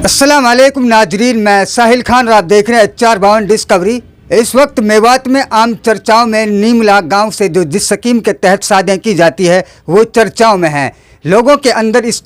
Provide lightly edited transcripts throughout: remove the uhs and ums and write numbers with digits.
अस्सलाम वालेकुम नाजरीन, मैं साहिल खान और आप देख रहे हैं HR52 डिस्कवरी। इस वक्त मेवात में आम चर्चाओं में नीमला गांव से जो जिस स्कीम के तहत शादियां की जाती है वो चर्चाओं में है। लोगों के अंदर इस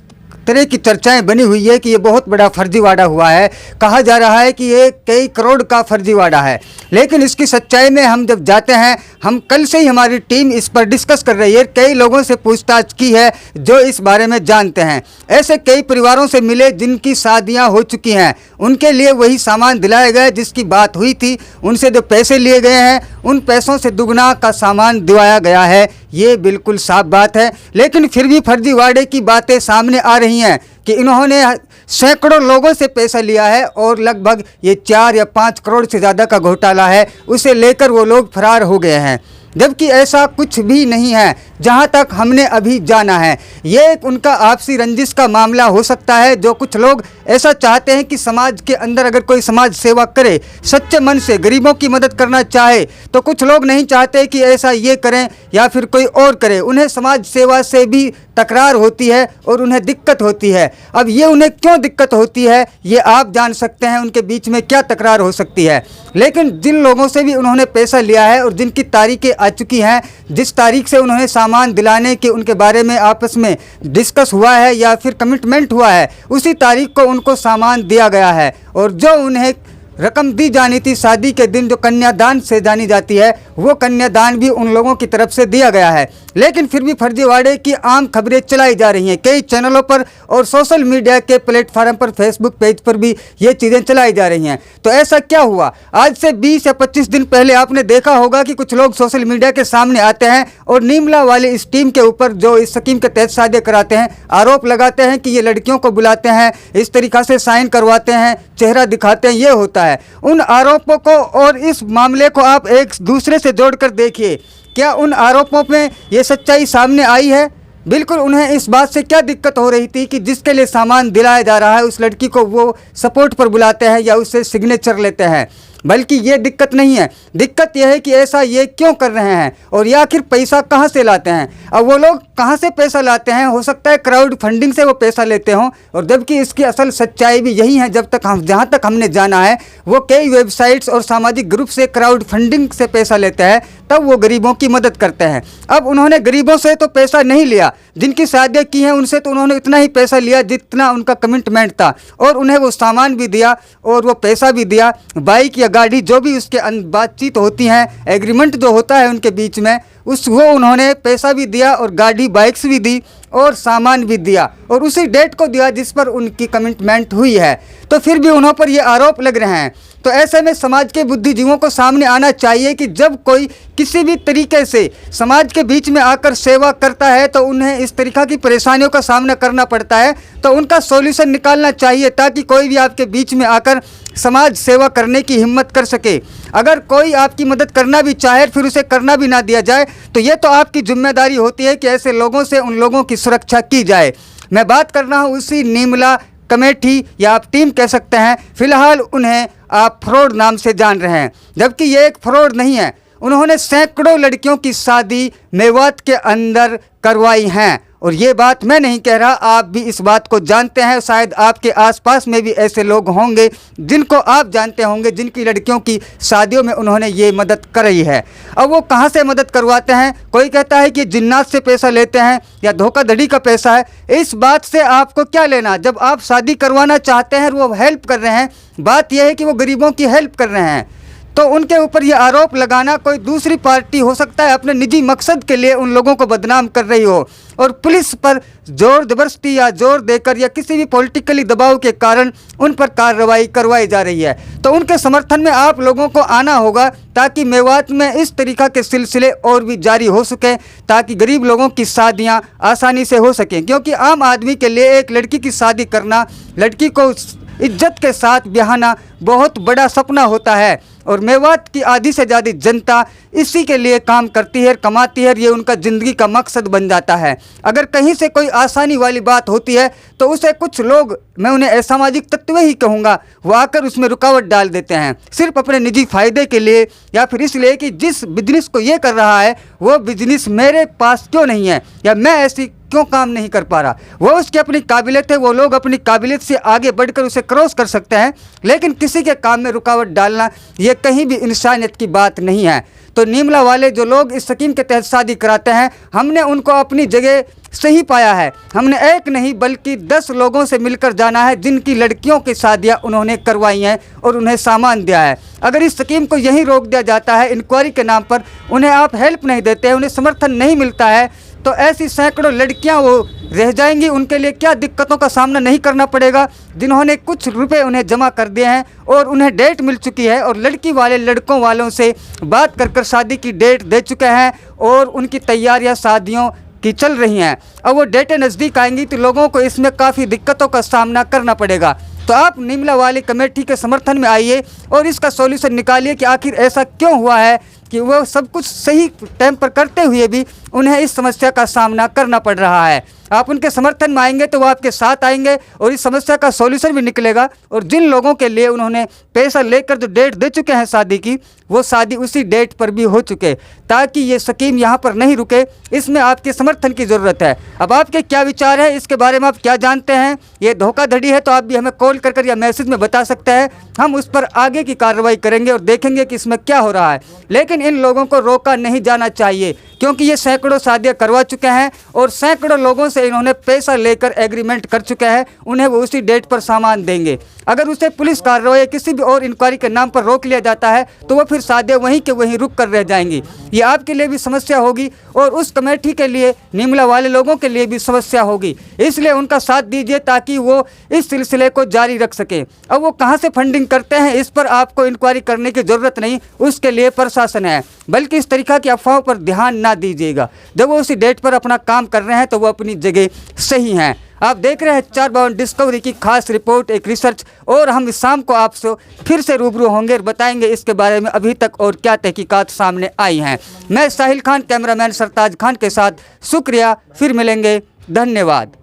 तरह की चर्चाएं बनी हुई है कि ये बहुत बड़ा फर्जीवाड़ा हुआ है। कहा जा रहा है कि ये कई करोड़ का फर्जीवाड़ा है, लेकिन इसकी सच्चाई में हम जब जाते हैं, हम कल से ही हमारी टीम इस पर डिस्कस कर रही है। कई लोगों से पूछताछ की है जो इस बारे में जानते हैं। ऐसे कई परिवारों से मिले जिनकी शादियां हो चुकी हैं, उनके लिए वही सामान दिलाए गए जिसकी बात हुई थी। उनसे जो पैसे लिए गए हैं उन पैसों से दुगना का सामान दिवाया गया है, ये बिल्कुल साफ बात है। लेकिन फिर भी फर्जीवाड़े की बातें सामने आ रही हैं कि इन्होंने सैकड़ों लोगों से पैसा लिया है और लगभग ये 4 या 5 करोड़ से ज़्यादा का घोटाला है। उसे लेकर वो लोग फरार हो गए हैं, जबकि ऐसा कुछ भी नहीं है जहां तक हमने अभी जाना है। ये एक उनका आपसी रंजिश का मामला हो सकता है। जो कुछ लोग ऐसा चाहते हैं कि समाज के अंदर अगर कोई समाज सेवा करे, सच्चे मन से गरीबों की मदद करना चाहे, तो कुछ लोग नहीं चाहते कि ऐसा ये करें या फिर कोई और करे। उन्हें समाज सेवा से भी तकरार होती है और उन्हें दिक्कत होती है। अब ये उन्हें क्यों दिक्कत होती है ये आप जान सकते हैं, उनके बीच में क्या तकरार हो सकती है। लेकिन जिन लोगों से भी उन्होंने पैसा लिया है और जिनकी तारीखें आ चुकी हैं, जिस तारीख से उन्होंने सामान दिलाने के उनके बारे में आपस में डिस्कस हुआ है या फिर कमिटमेंट हुआ है, उसी तारीख को उनको सामान दिया गया है। और जो उन्हें रकम दी जानी थी शादी के दिन, जो कन्यादान से जानी जाती है, वो कन्यादान भी उन लोगों की तरफ से दिया गया है। लेकिन फिर भी फर्जीवाड़े की आम खबरें चलाई जा रही हैं कई चैनलों पर और सोशल मीडिया के प्लेटफार्म पर, फेसबुक पेज पर भी ये चीज़ें चलाई जा रही हैं। तो ऐसा क्या हुआ? आज से 20 या 25 दिन पहले आपने देखा होगा कि कुछ लोग सोशल मीडिया के सामने आते हैं और नीमला वाली इस टीम के ऊपर, जो इस स्कीम के तहत शादियाँ कराते हैं, आरोप लगाते हैं कि ये लड़कियों को बुलाते हैं, इस तरीक़ा से साइन करवाते हैं, चेहरा दिखाते हैं, ये होता है। उन आरोपों को और इस मामले को आप एक दूसरे से जोड़कर देखिए। क्या उन आरोपों में ये सच्चाई सामने आई है? बिल्कुल। उन्हें इस बात से क्या दिक्कत हो रही थी कि जिसके लिए सामान दिलाया जा रहा है उस लड़की को वो सपोर्ट पर बुलाते हैं या उससे सिग्नेचर लेते हैं, बल्कि ये दिक्कत नहीं है। दिक्कत यह है कि ऐसा ये क्यों कर रहे हैं और या आखिर पैसा कहाँ से लाते हैं। अब वो लोग कहाँ से पैसा लाते हैं? हो सकता है क्राउड फंडिंग से वो पैसा लेते हों, और जबकि इसकी असल सच्चाई भी यही है। जहाँ तक हमने जाना है, वो कई वेबसाइट्स और सामाजिक ग्रुप से क्राउड फंडिंग से पैसा लेते हैं, तब वो गरीबों की मदद करते हैं। अब उन्होंने गरीबों से तो पैसा नहीं लिया, जिनकी शादियाँ की हैं उनसे तो उन्होंने इतना ही पैसा लिया जितना उनका कमिटमेंट था, और उन्हें वो सामान भी दिया और वो पैसा भी दिया। बाइक या गाड़ी, जो भी उसके बातचीत होती हैं, एग्रीमेंट जो होता है उनके बीच में, वो उन्होंने पैसा भी दिया और गाड़ी बाइक्स भी दी और सामान भी दिया, और उसी डेट को दिया जिस पर उनकी कमिटमेंट हुई है। तो फिर भी उन्हों पर ये आरोप लग रहे हैं। तो ऐसे में समाज के बुद्धिजीवों को सामने आना चाहिए कि जब कोई किसी भी तरीके से समाज के बीच में आकर सेवा करता है तो उन्हें इस तरीक़ा की परेशानियों का सामना करना पड़ता है, तो उनका सॉल्यूशन निकालना चाहिए ताकि कोई भी आपके बीच में आकर समाज सेवा करने की हिम्मत कर सके। अगर कोई आपकी मदद करना भी चाहे फिर उसे करना भी ना दिया जाए, तो ये तो आपकी जिम्मेदारी होती है कि ऐसे लोगों से उन लोगों की सुरक्षा की जाए। मैं बात कर रहा हूँ उसी नीमला कमेटी, या आप टीम कह सकते हैं। फिलहाल उन्हें आप फ्रॉड नाम से जान रहे हैं, जबकि ये एक फ्रॉड नहीं है। उन्होंने सैकड़ों लड़कियों की शादी मेवात के अंदर करवाई हैं, और ये बात मैं नहीं कह रहा, आप भी इस बात को जानते हैं। शायद आपके आसपास में भी ऐसे लोग होंगे जिनको आप जानते होंगे, जिनकी लड़कियों की शादियों में उन्होंने ये मदद करी है। अब वो कहाँ से मदद करवाते हैं? कोई कहता है कि जिन्नात से पैसा लेते हैं या धोखाधड़ी का पैसा है। इस बात से आपको क्या लेना? जब आप शादी करवाना चाहते हैं, वो हेल्प कर रहे हैं, बात यह है कि वो गरीबों की हेल्प कर रहे हैं, तो उनके ऊपर ये आरोप लगाना, कोई दूसरी पार्टी हो सकता है अपने निजी मकसद के लिए उन लोगों को बदनाम कर रही हो, और पुलिस पर जोर जबरदस्ती या जोर देकर या किसी भी पॉलिटिकली दबाव के कारण उन पर कार्रवाई करवाई जा रही है। तो उनके समर्थन में आप लोगों को आना होगा ताकि मेवात में इस तरीक़ा के सिलसिले और भी जारी हो सकें, ताकि गरीब लोगों की शादियाँ आसानी से हो सकें। क्योंकि आम आदमी के लिए एक लड़की की शादी करना, लड़की को इज्जत के साथ ब्याहना बहुत बड़ा सपना होता है, और मेवात की आधी से ज़्यादा जनता इसी के लिए काम करती है, कमाती है, ये उनका ज़िंदगी का मकसद बन जाता है। अगर कहीं से कोई आसानी वाली बात होती है तो उसे कुछ लोग, मैं उन्हें असामाजिक तत्व ही कहूँगा, वो आकर उसमें रुकावट डाल देते हैं, सिर्फ अपने निजी फ़ायदे के लिए, या फिर इसलिए कि जिस बिजनेस को ये कर रहा है वो बिजनेस मेरे पास क्यों नहीं है, या मैं ऐसी क्यों काम नहीं कर पा रहा। वो उसकी अपनी काबिलियत है, वो लोग अपनी काबिलियत से आगे बढ़कर उसे क्रॉस कर सकते हैं, लेकिन किसी के काम में रुकावट डालना ये कहीं भी इंसानियत की बात नहीं है। तो नीमला वाले जो लोग इस स्कीम के तहत शादी कराते हैं, हमने उनको अपनी जगह सही पाया है। हमने एक नहीं बल्कि 10 लोगों से मिलकर जाना है जिनकी लड़कियों की शादियां उन्होंने करवाई हैं और उन्हें सामान दिया है। अगर इस स्कीम को यहीं रोक दिया जाता है इंक्वायरी के नाम पर, उन्हें आप हेल्प नहीं देते हैं, उन्हें समर्थन नहीं मिलता है, तो ऐसी सैकड़ों लड़कियां वो रह जाएंगी। उनके लिए क्या दिक्कतों का सामना नहीं करना पड़ेगा, जिन्होंने कुछ रुपए उन्हें जमा कर दिए हैं और उन्हें डेट मिल चुकी है और लड़की वाले लड़कों वालों से बात कर शादी की डेट दे चुके हैं और उनकी तैयारियां शादियों की चल रही हैं। अब वो डेटें नज़दीक आएंगी तो लोगों को इसमें काफ़ी दिक्कतों का सामना करना पड़ेगा। तो आप नीमला वाली कमेटी के समर्थन में आइए और इसका सॉल्यूशन निकालिए कि आखिर ऐसा क्यों हुआ है कि वो सब कुछ सही टाइम पर करते हुए भी उन्हें इस समस्या का सामना करना पड़ रहा है। आप उनके समर्थन में आएंगे तो वो आपके साथ आएंगे और इस समस्या का सॉल्यूशन भी निकलेगा। और जिन लोगों के लिए उन्होंने पैसा लेकर जो डेट दे चुके हैं शादी की, वो शादी उसी डेट पर भी हो चुके, ताकि ये स्कीम यहाँ पर नहीं रुके। इसमें आपके समर्थन की ज़रूरत है। अब आपके क्या विचार है, इसके बारे में आप क्या जानते हैं? ये धोखाधड़ी है तो आप भी हमें कॉल कर या मैसेज में बता सकते हैं। हम उस पर आगे की कार्रवाई करेंगे और देखेंगे कि इसमें क्या हो रहा है। लेकिन इन लोगों को रोका नहीं जाना चाहिए, क्योंकि ये सैकड़ों शादियां करवा चुके हैं और सैकड़ों लोगों से इन्होंने पैसा लेकर एग्रीमेंट कर चुके हैं। उन्हें वो उसी डेट पर सामान देंगे। अगर उसे पुलिस कार्रवाई या किसी भी और इंक्वायरी के नाम पर रोक लिया जाता है तो वह फिर शादियां वहीं के वहीं रुक कर रह जाएंगी। ये आपके लिए भी समस्या होगी और उस कमेटी के लिए, नीमला वाले लोगों के लिए भी समस्या होगी। इसलिए उनका साथ दीजिए ताकि वो इस सिलसिले को जारी रख सके। अब वो कहाँ से फंडिंग करते हैं इस पर आपको इंक्वायरी करने की ज़रूरत नहीं, उसके लिए प्रशासन है। बल्कि इस तरीक़ा की अफवाहों पर ध्यान ना दीजिएगा। जब वो उसी डेट पर अपना काम कर रहे हैं तो वो अपनी जगह सही हैं। आप देख रहे हैं 452 डिस्कवरी की खास रिपोर्ट, एक रिसर्च, और हम इस शाम को आपसे फिर से रूबरू होंगे और बताएंगे इसके बारे में अभी तक और क्या तहकीकात सामने आई हैं। मैं साहिल खान, कैमरामैन सरताज खान के साथ, शुक्रिया। फिर मिलेंगे, धन्यवाद।